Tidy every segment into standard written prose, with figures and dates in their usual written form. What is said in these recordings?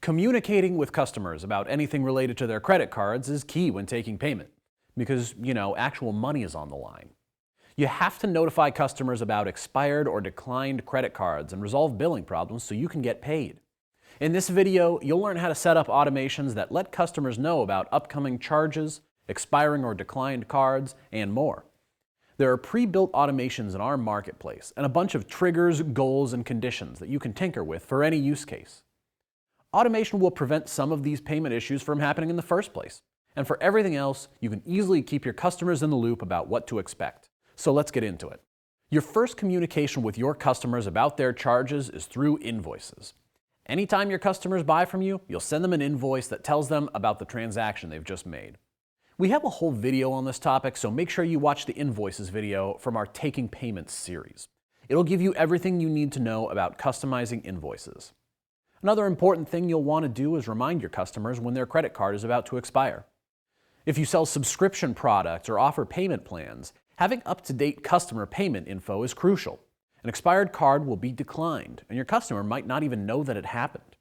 Communicating with customers about anything related to their credit cards is key when taking payment because, actual money is on the line. You have to notify customers about expired or declined credit cards and resolve billing problems so you can get paid. In this video, you'll learn how to set up automations that let customers know about upcoming charges, expiring or declined cards, and more. There are pre-built automations in our marketplace and a bunch of triggers, goals, and conditions that you can tinker with for any use case. Automation will prevent some of these payment issues from happening in the first place. And for everything else, you can easily keep your customers in the loop about what to expect. So let's get into it. Your first communication with your customers about their charges is through invoices. Anytime your customers buy from you, you'll send them an invoice that tells them about the transaction they've just made. We have a whole video on this topic, so make sure you watch the invoices video from our Taking Payments series. It'll give you everything you need to know about customizing invoices. Another important thing you'll want to do is remind your customers when their credit card is about to expire. If you sell subscription products or offer payment plans, having up-to-date customer payment info is crucial. An expired card will be declined, and your customer might not even know that it happened.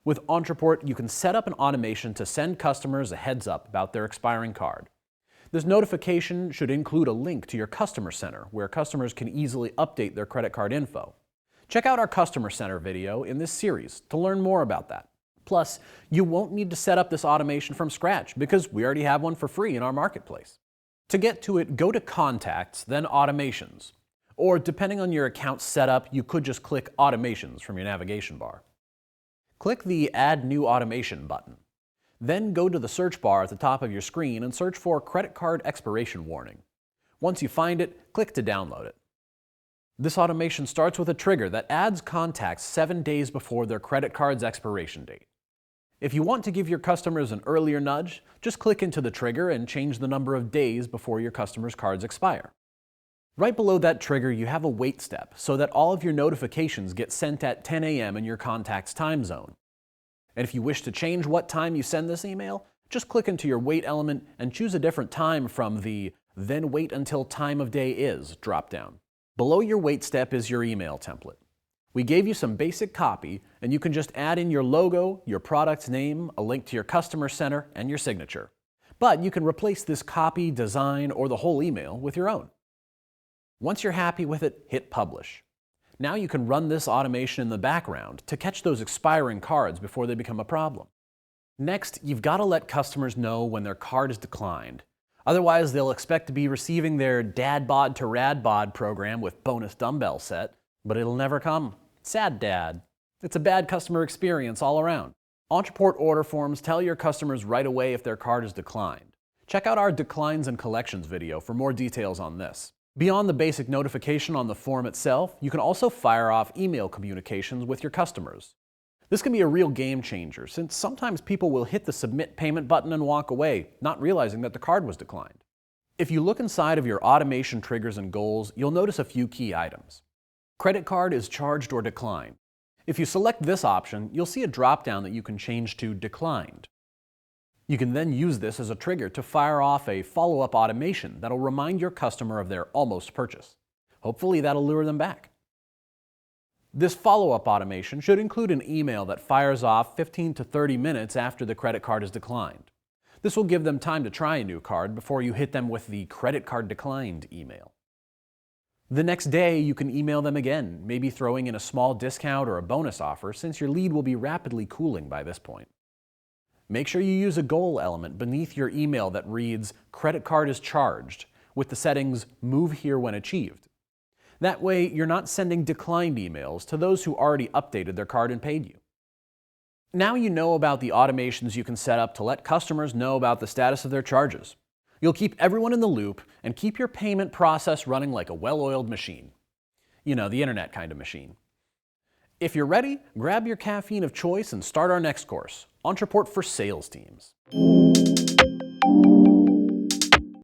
With Ontraport, you can set up an automation to send customers a heads up about their expiring card. This notification should include a link to your customer center where customers can easily update their credit card info. Check out our Customer Center video in this series to learn more about that. Plus, you won't need to set up this automation from scratch because we already have one for free in our marketplace. To get to it, go to Contacts, then Automations. Or depending on your account setup, you could just click Automations from your navigation bar. Click the Add New Automation button. Then go to the search bar at the top of your screen and search for Credit Card Expiration Warning. Once you find it, click to download it. This automation starts with a trigger that adds contacts 7 days before their credit card's expiration date. If you want to give your customers an earlier nudge, just click into the trigger and change the number of days before your customers' cards expire. Right below that trigger, you have a wait step so that all of your notifications get sent at 10 a.m. in your contact's time zone. And if you wish to change what time you send this email, just click into your wait element and choose a different time from the Then Wait Until Time of Day Is dropdown. Below your wait step is your email template. We gave you some basic copy, and you can just add in your logo, your product's name, a link to your customer center, and your signature. But you can replace this copy, design, or the whole email with your own. Once you're happy with it, hit Publish. Now you can run this automation in the background to catch those expiring cards before they become a problem. Next, you've got to let customers know when their card is declined. Otherwise, they'll expect to be receiving their Dad Bod to Rad Bod program with bonus dumbbell set, but it'll never come. Sad dad. It's a bad customer experience all around. Ontraport order forms tell your customers right away if their card is declined. Check out our Declines and Collections video for more details on this. Beyond the basic notification on the form itself, you can also fire off email communications with your customers. This can be a real game changer, since sometimes people will hit the Submit Payment button and walk away, not realizing that the card was declined. If you look inside of your automation triggers and goals, you'll notice a few key items. Credit card is charged or declined. If you select this option, you'll see a drop-down that you can change to Declined. You can then use this as a trigger to fire off a follow-up automation that'll remind your customer of their almost purchase. Hopefully that'll lure them back. This follow-up automation should include an email that fires off 15 to 30 minutes after the credit card is declined. This will give them time to try a new card before you hit them with the credit card declined email. The next day, you can email them again, maybe throwing in a small discount or a bonus offer since your lead will be rapidly cooling by this point. Make sure you use a goal element beneath your email that reads, "Credit card is charged," with the settings "Move here when achieved." That way, you're not sending declined emails to those who already updated their card and paid you. Now you know about the automations you can set up to let customers know about the status of their charges. You'll keep everyone in the loop and keep your payment process running like a well-oiled machine. You know, the internet kind of machine. If you're ready, grab your caffeine of choice and start our next course, Ontraport for Sales Teams.